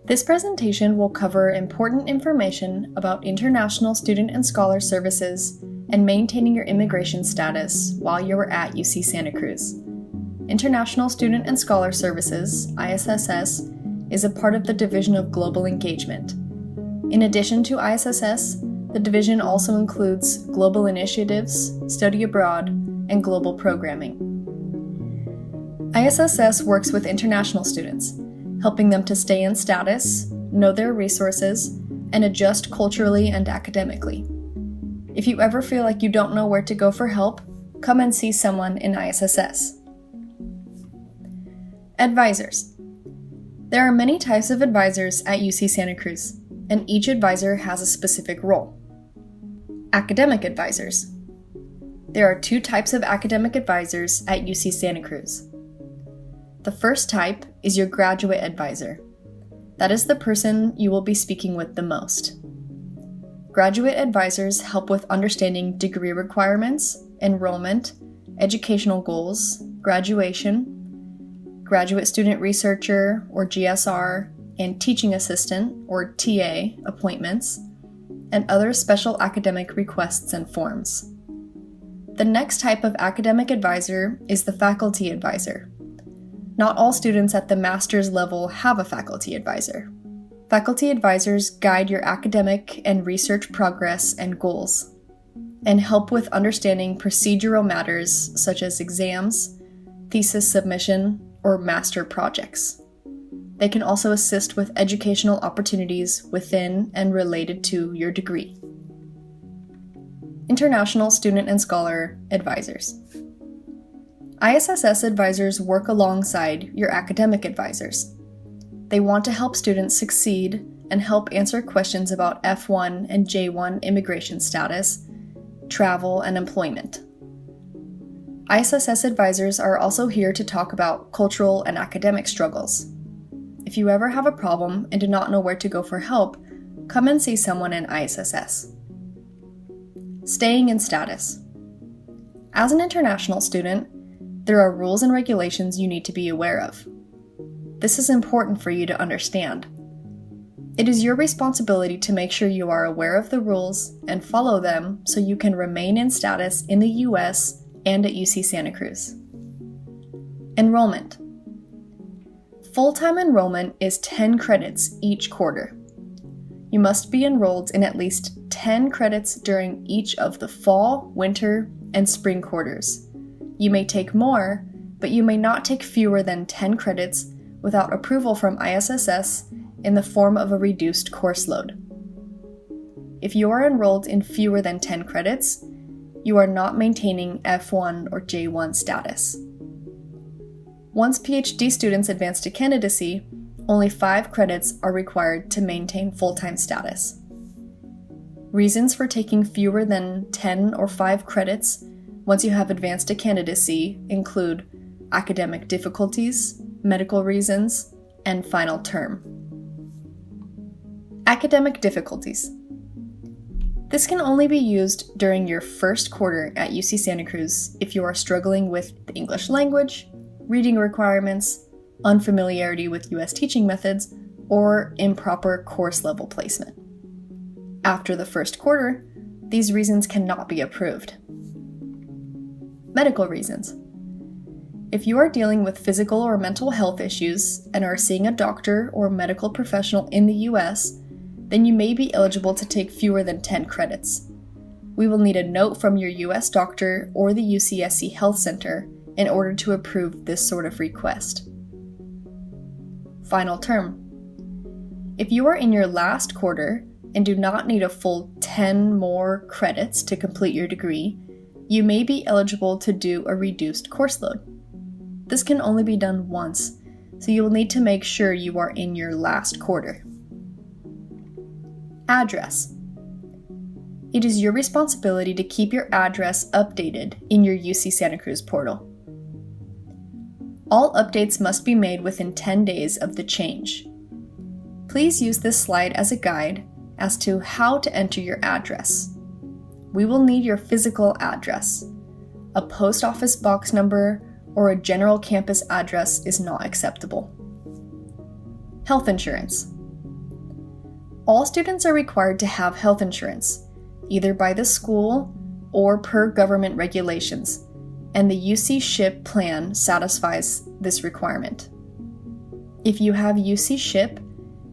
This presentation will cover important information about international student and scholar services and maintaining your immigration status while you are at UC Santa Cruz. International Student and Scholar Services, ISSS, is a part of the Division of Global Engagement. In addition to ISSS, the division also includes global initiatives, study abroad, and global programming. ISSS works with international students, helping them to stay in status, know their resources, and adjust culturally and academically. If you ever feel like you don't know where to go for help, come and see someone in ISSS. Advisors. There are many types of advisors at UC Santa Cruz, and each advisor has a specific role. Academic advisors. There are two types of academic advisors at UC Santa Cruz. The first type is your graduate advisor. That is the person you will be speaking with the most. Graduate advisors help with understanding degree requirements, enrollment, educational goals, graduation, graduate student researcher or GSR, and teaching assistant or TA appointments, and other special academic requests and forms. The next type of academic advisor is the faculty advisor. Not all students at the master's level have a faculty advisor. Faculty advisors guide your academic and research progress and goals, and help with understanding procedural matters such as exams, thesis submission, or master projects. They can also assist with educational opportunities within and related to your degree. International Student and Scholar Advisors. ISSS advisors work alongside your academic advisors. They want to help students succeed and help answer questions about F-1 and J-1 immigration status, travel, and employment. ISSS advisors are also here to talk about cultural and academic struggles. If you ever have a problem and do not know where to go for help, come and see someone in ISSS. Staying in status. As an international student, there are rules and regulations you need to be aware of. This is important for you to understand. It is your responsibility to make sure you are aware of the rules and follow them so you can remain in status in the US and at UC Santa Cruz. Enrollment. Full-time enrollment is 10 credits each quarter. You must be enrolled in at least 10 credits during each of the fall, winter, and spring quarters. You may take more, but you may not take fewer than 10 credits without approval from ISSS in the form of a reduced course load. If you are enrolled in fewer than 10 credits, you are not maintaining F-1 or J-1 status. Once PhD students advance to candidacy, only 5 credits are required to maintain full-time status. Reasons for taking fewer than 10 or 5 credits once you have advanced to candidacy include academic difficulties, medical reasons, and final term. Academic difficulties. This can only be used during your first quarter at UC Santa Cruz if you are struggling with the English language, reading requirements, unfamiliarity with US teaching methods, or improper course level placement. After the first quarter, these reasons cannot be approved. Medical reasons. If you are dealing with physical or mental health issues and are seeing a doctor or medical professional in the US, then you may be eligible to take fewer than 10 credits. We will need a note from your US doctor or the UCSC Health Center in order to approve this sort of request. Final term. If you are in your last quarter and do not need a full 10 more credits to complete your degree, you may be eligible to do a reduced course load. This can only be done once, so you will need to make sure you are in your last quarter. Address. It is your responsibility to keep your address updated in your UC Santa Cruz portal. All updates must be made within 10 days of the change. Please use this slide as a guide as to how to enter your address. We will need your physical address. A post office box number or a general campus address is not acceptable. Health insurance. All students are required to have health insurance, either by the school or per government regulations, and the UC SHIP plan satisfies this requirement. If you have UC SHIP,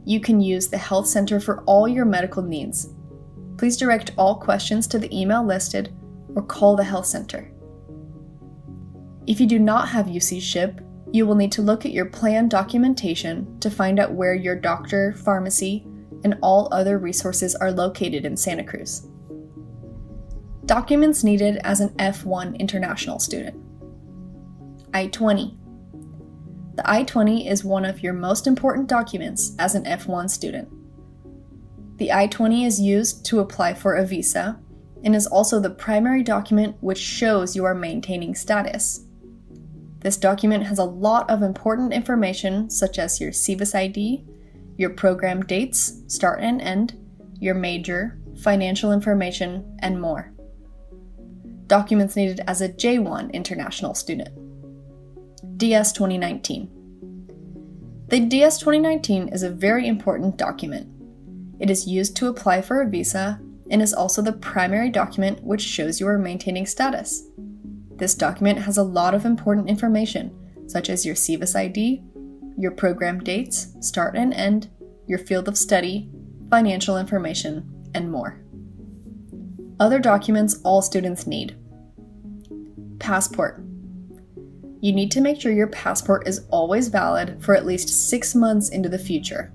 you can use the health center for all your medical needs. Please direct all questions to the email listed or call the health center. If you do not have UC SHIP, you will need to look at your plan documentation to find out where your doctor, pharmacy, and all other resources are located in Santa Cruz. Documents needed as an F-1 international student. I-20. The I-20 is one of your most important documents as an F-1 student. The I-20 is used to apply for a visa and is also the primary document which shows you are maintaining status. This document has a lot of important information such as your SEVIS ID, your program dates, start and end, your major, financial information, and more. Documents needed as a J-1 international student. DS 2019. The DS 2019 is a very important document. It is used to apply for a visa and is also the primary document which shows you are maintaining status. This document has a lot of important information, such as your SEVIS ID, your program dates, start and end, your field of study, financial information, and more. Other documents all students need. Passport. You need to make sure your passport is always valid for at least 6 months into the future.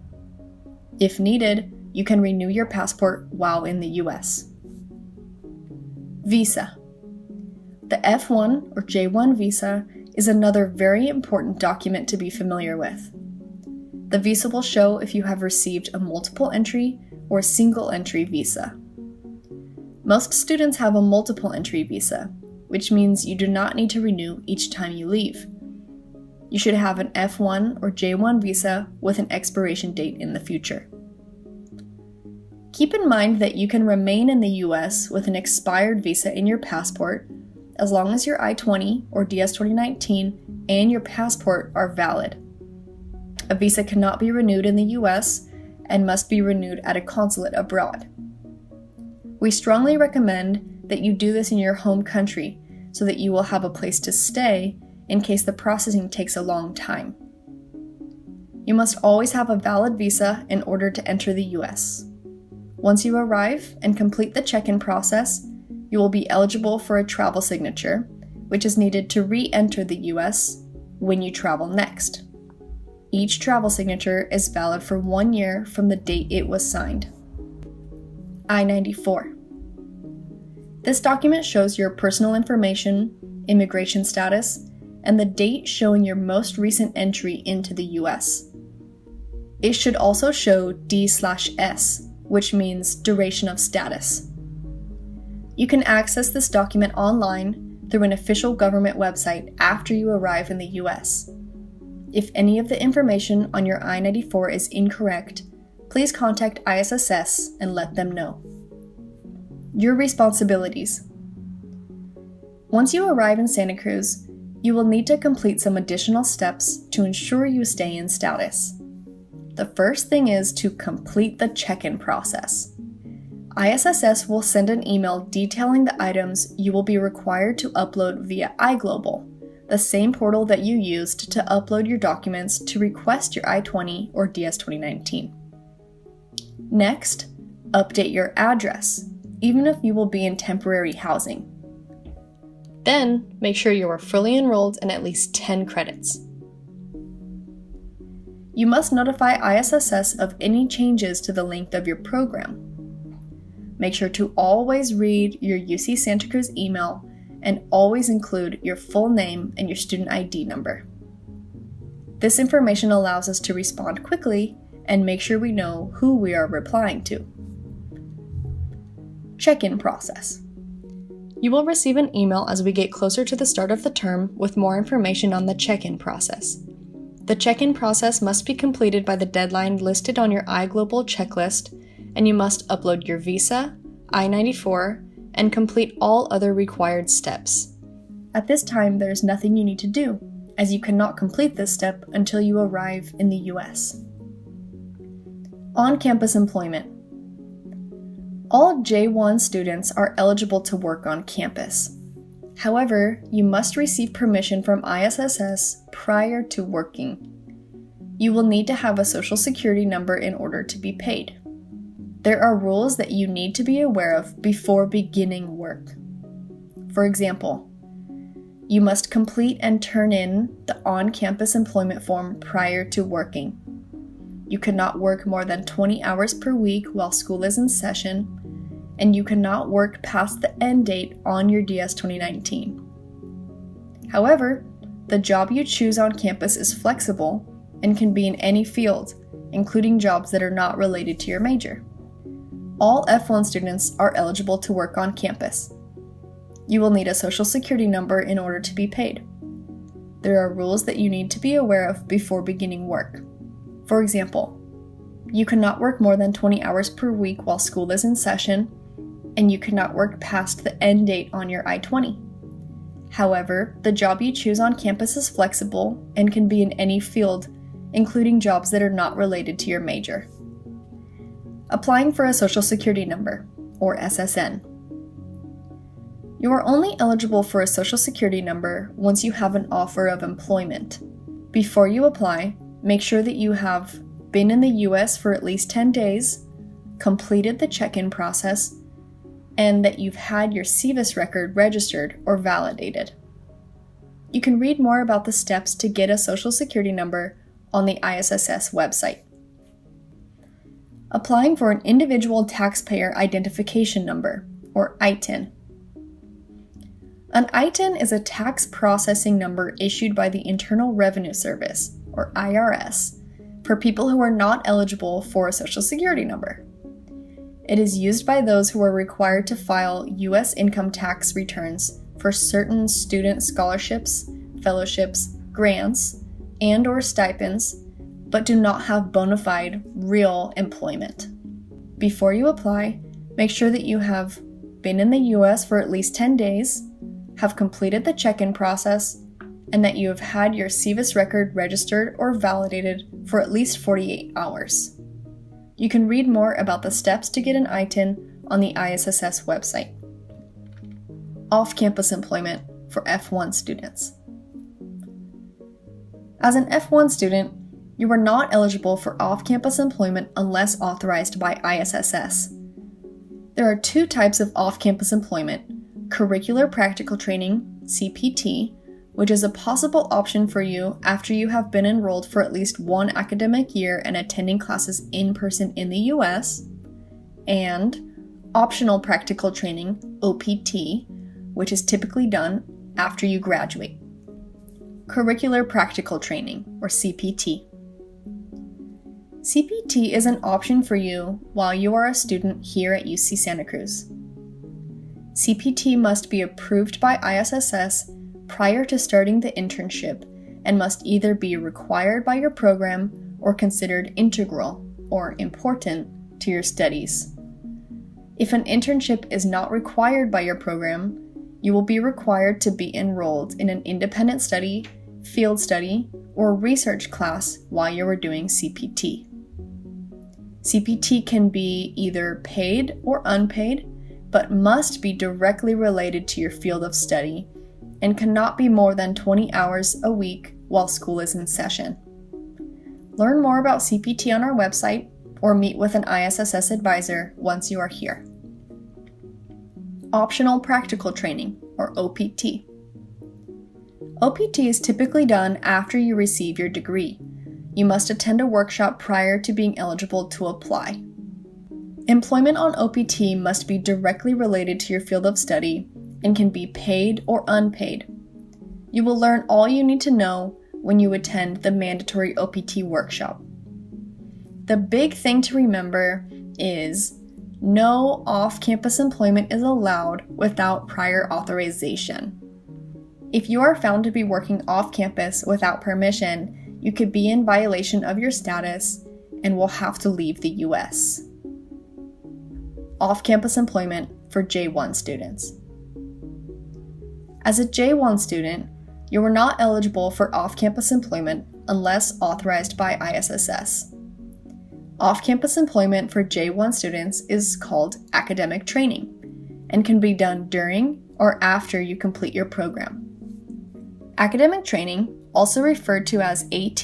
If needed, you can renew your passport while in the US. Visa. The F-1 or J-1 visa is another very important document to be familiar with. The visa will show if you have received a multiple entry or single entry visa. Most students have a multiple entry visa, which means you do not need to renew each time you leave. You should have an F-1 or J-1 visa with an expiration date in the future. Keep in mind that you can remain in the US with an expired visa in your passport as long as your I-20 or DS 2019 and your passport are valid. A visa cannot be renewed in the US and must be renewed at a consulate abroad. We strongly recommend that you do this in your home country so that you will have a place to stay in case the processing takes a long time. You must always have a valid visa in order to enter the US. Once you arrive and complete the check-in process, you will be eligible for a travel signature, which is needed to re-enter the US when you travel next. Each travel signature is valid for 1 year from the date it was signed. I-94. This document shows your personal information, immigration status, and the date showing your most recent entry into the US. It should also show D/S, which means duration of status. You can access this document online through an official government website after you arrive in the US. If any of the information on your I-94 is incorrect, please contact ISSS and let them know. Your responsibilities. Once you arrive in Santa Cruz, you will need to complete some additional steps to ensure you stay in status. The first thing is to complete the check-in process. ISSS will send an email detailing the items you will be required to upload via iGlobal, the same portal that you used to upload your documents to request your I-20 or DS 2019. Next, update your address, even if you will be in temporary housing. Then, make sure you are fully enrolled in at least 10 credits. You must notify ISSS of any changes to the length of your program. Make sure to always read your UC Santa Cruz email and always include your full name and your student ID number. This information allows us to respond quickly and make sure we know who we are replying to. Check-in process. You will receive an email as we get closer to the start of the term with more information on the check-in process. The check-in process must be completed by the deadline listed on your iGlobal checklist, and you must upload your visa, I-94, and complete all other required steps. At this time, there is nothing you need to do, as you cannot complete this step until you arrive in the US. On-campus employment. All J-1 students are eligible to work on campus. However, you must receive permission from ISSS prior to working. You will need to have a social security number in order to be paid. There are rules that you need to be aware of before beginning work. For example, you must complete and turn in the on-campus employment form prior to working. You cannot work more than 20 hours per week while school is in session, and you cannot work past the end date on your DS 2019. However, the job you choose on campus is flexible and can be in any field, including jobs that are not related to your major. All F-1 students are eligible to work on campus. You will need a social security number in order to be paid. There are rules that you need to be aware of before beginning work. For example, you cannot work more than 20 hours per week while school is in session, and you cannot work past the end date on your I-20. However, the job you choose on campus is flexible and can be in any field, including jobs that are not related to your major. Applying for a Social Security number, or SSN. You are only eligible for a Social Security number once you have an offer of employment. Before you apply, make sure that you have been in the US for at least 10 days, completed the check-in process, and that you've had your SEVIS record registered or validated. You can read more about the steps to get a Social Security number on the ISSS website. Applying for an Individual Taxpayer Identification Number, or ITIN. An ITIN is a tax processing number issued by the Internal Revenue Service, or IRS, for people who are not eligible for a Social Security number. It is used by those who are required to file U.S. income tax returns for certain student scholarships, fellowships, grants, and/or stipends, but do not have bona fide, real employment. Before you apply, make sure that you have been in the U.S. for at least 10 days, have completed the check-in process, and that you have had your SEVIS record registered or validated for at least 48 hours. You can read more about the steps to get an ITIN on the ISSS website. Off-campus employment for F-1 students. As an F-1 student, you are not eligible for off-campus employment unless authorized by ISSS. There are two types of off-campus employment: curricular practical training, CPT, which is a possible option for you after you have been enrolled for at least one academic year and attending classes in person in the US, and optional practical training, OPT, which is typically done after you graduate. Curricular practical training, or CPT. CPT is an option for you while you are a student here at UC Santa Cruz. CPT must be approved by ISSS prior to starting the internship and must either be required by your program or considered integral or important to your studies. If an internship is not required by your program, you will be required to be enrolled in an independent study, field study, or research class while you are doing CPT. CPT can be either paid or unpaid, but must be directly related to your field of study and cannot be more than 20 hours a week while school is in session. Learn more about CPT on our website or meet with an ISSS advisor once you are here. Optional practical training, or OPT. OPT is typically done after you receive your degree. You must attend a workshop prior to being eligible to apply. Employment on OPT must be directly related to your field of study and can be paid or unpaid. You will learn all you need to know when you attend the mandatory OPT workshop. The big thing to remember is no off-campus employment is allowed without prior authorization. If you are found to be working off-campus without permission, you could be in violation of your status and will have to leave the US. Off-campus employment for J-1 students. As a J-1 student, you are not eligible for off-campus employment unless authorized by ISSS. Off-campus employment for J-1 students is called academic training and can be done during or after you complete your program. Academic training, also referred to as AT,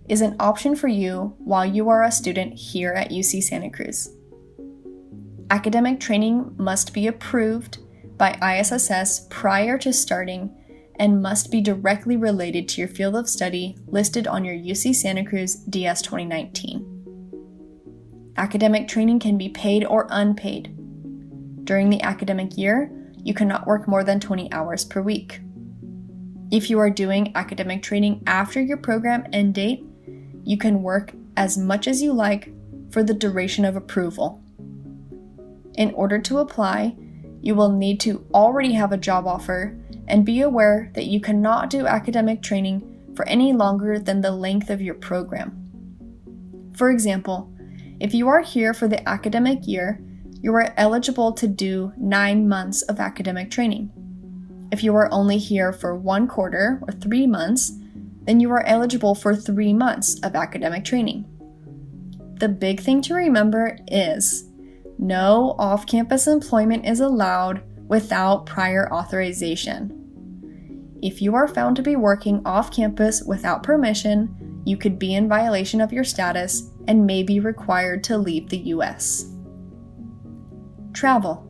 is an option for you while you are a student here at UC Santa Cruz. Academic training must be approved by ISSS prior to starting and must be directly related to your field of study listed on your UC Santa Cruz DS 2019. Academic training can be paid or unpaid. During the academic year, you cannot work more than 20 hours per week. If you are doing academic training after your program end date, you can work as much as you like for the duration of approval. In order to apply, you will need to already have a job offer and be aware that you cannot do academic training for any longer than the length of your program. For example, if you are here for the academic year, you are eligible to do 9 months of academic training. If you are only here for 1 quarter or 3 months, then you are eligible for 3 months of academic training. The big thing to remember is no off-campus employment is allowed without prior authorization. If you are found to be working off-campus without permission, you could be in violation of your status and may be required to leave the U.S. Travel.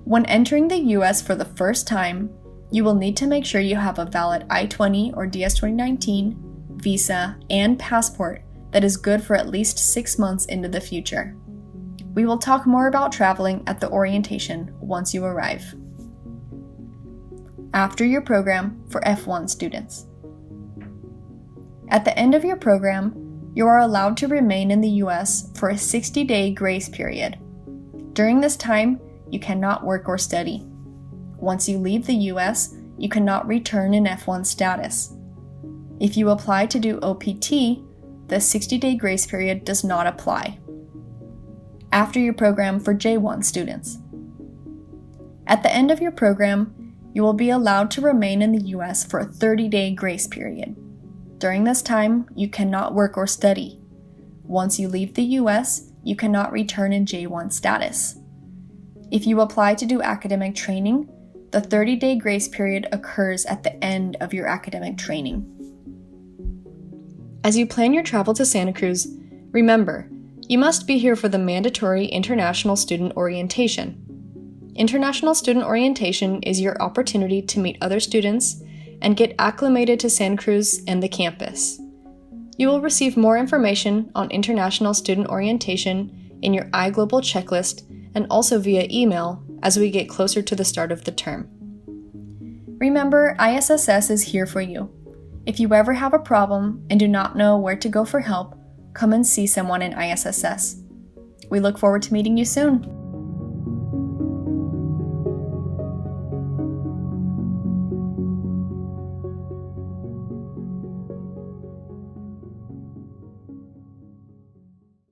When entering the U.S. for the first time, you will need to make sure you have a valid I-20 or DS 2019, visa, and passport that is good for at least 6 months into the future. We will talk more about traveling at the orientation once you arrive. After your program for F-1 students. At the end of your program, you are allowed to remain in the U.S. for a 60-day grace period. During this time, you cannot work or study. Once you leave the U.S., you cannot return in F-1 status. If you apply to do OPT, the 60-day grace period does not apply. After your program for J-1 students. At the end of your program, you will be allowed to remain in the U.S. for a 30-day grace period. During this time, you cannot work or study. Once you leave the U.S., you cannot return in J-1 status. If you apply to do academic training, the 30-day grace period occurs at the end of your academic training. As you plan your travel to Santa Cruz, remember, you must be here for the mandatory International Student Orientation. International Student Orientation is your opportunity to meet other students and get acclimated to Santa Cruz and the campus. You will receive more information on International Student Orientation in your iGlobal checklist and also via email as we get closer to the start of the term. Remember, ISSS is here for you. If you ever have a problem and do not know where to go for help, come and see someone in ISSS. We look forward to meeting you soon.